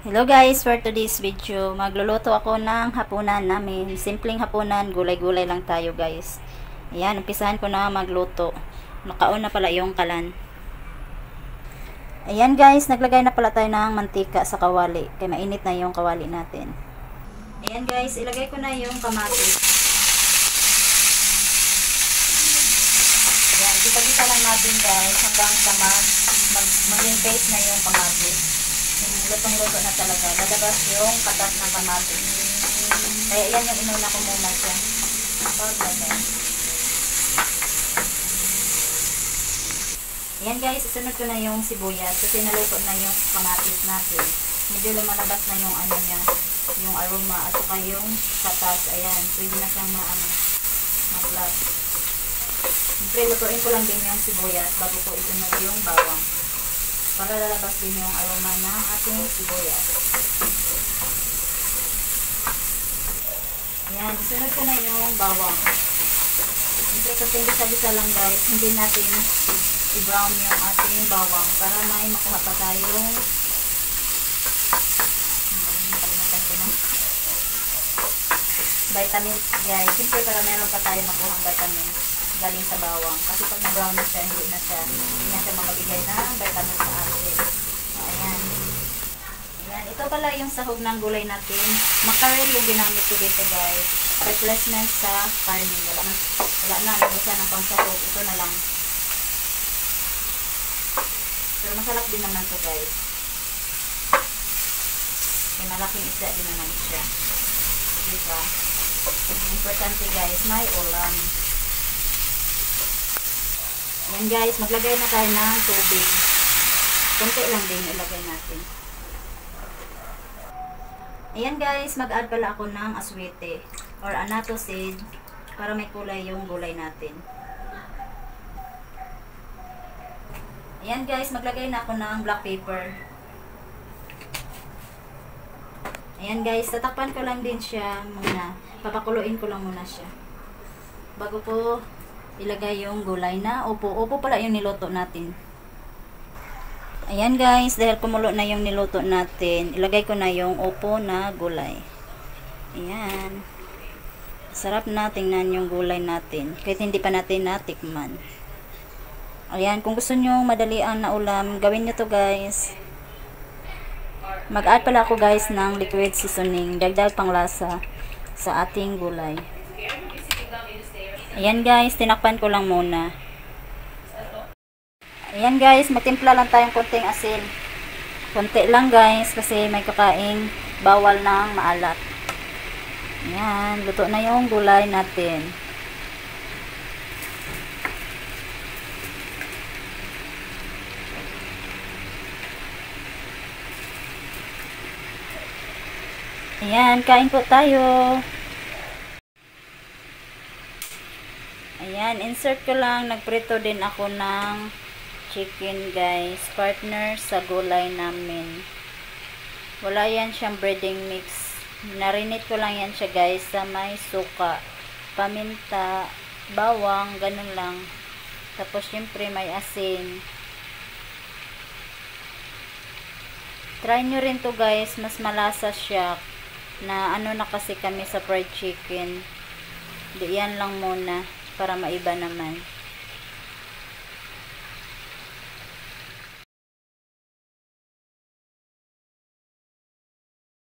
Hello guys, for today's video, magluluto ako ng hapunan namin. Simpleng hapunan, gulay-gulay lang tayo guys. Ayan, umpisahan ko na magluto. Nakauna pala yung kalan. Ayan guys, naglagay na pala tayo ng mantika sa kawali. Kaya mainit na yung kawali natin. Ayan guys, ilagay ko na yung kamatis. Ayan, gisa-gisa lang natin guys hanggang sa maging paste na yung kamatis. Lutong-luto na talaga. Lalabas yung katas ng kamatis. Kaya yan yung inuna ko muna siya. Ayan guys, isunod ko na yung sibuyas kasi naluto na yung kamatis natin. Medyo lumalabas na yung ano niya, yung aroma at saka yung katas. Ayan, pwede na siyang ma-flat. Siyempre, lutuin ko lang din yung sibuyas bago ko isunod yung bawang. Para lalabas din yung aroma ng ating sibuyas. Ayan, isunod ko na yung bawang. Siyempre, kasi bisa-bisa lang guys, hindi natin i-brown yung ating bawang para may makuha pa tayong nakalimutan ko na vitamins guys. Siyempre, para meron pa tayo makuha ang vitamins galing sa bawang. Kasi pag na-brown na siya, hindi na siya makabigay ng vitamins sa atin. So, ayan. Ayan. Ito pala yung sahog ng gulay natin. Mackerel yung ginamit ko dito guys. Replacement sa karne. Wala na. Nagusa ng pangsahog. Ito na lang. Pero masarap din naman to guys. May malaking isda din naman siya. Diba? Importante guys, may ulam. Yan guys, maglagay na tayo ng tubig. Kunti lang din ilagay natin. Ayan guys, mag-add pala ako ng aswete or anato seed para may kulay yung gulay natin. Ayan guys, maglagay na ako ng black pepper. Ayan guys, tatakpan ko lang din siya muna. Papakuluin ko lang muna siya bago ko ilagay yung gulay na upo. Upo pala yung niluto natin. Ayan guys, dahil kumulo na yung niluto natin, ilagay ko na yung upo na gulay. Ayan. Sarap na tingnan yung gulay natin. Kahit hindi pa natin natikman. Ayan, kung gusto nyo madalian na ulam, gawin nyo to guys. Mag-add pala ako guys ng liquid seasoning. Dagdag panglasa sa ating gulay. Ayan guys, tinakpan ko lang muna. Ayan guys, magtimpla lang tayong konting asin. Konti lang guys, kasi may kakaing bawal ng maalat. Ayan, luto na yung gulay natin. Ayan, kain po tayo. Ayan, insert ko lang, nagprito din ako ng chicken guys, partner sa gulay namin. Wala yan siyang breading mix. Narinit ko lang yan siya guys sa may suka, paminta, bawang, ganun lang. Tapos syempre may asin. Try nyo rin to guys, mas malasa siya. Na ano na kasi kami sa fried chicken. Di yan lang muna para maiba naman.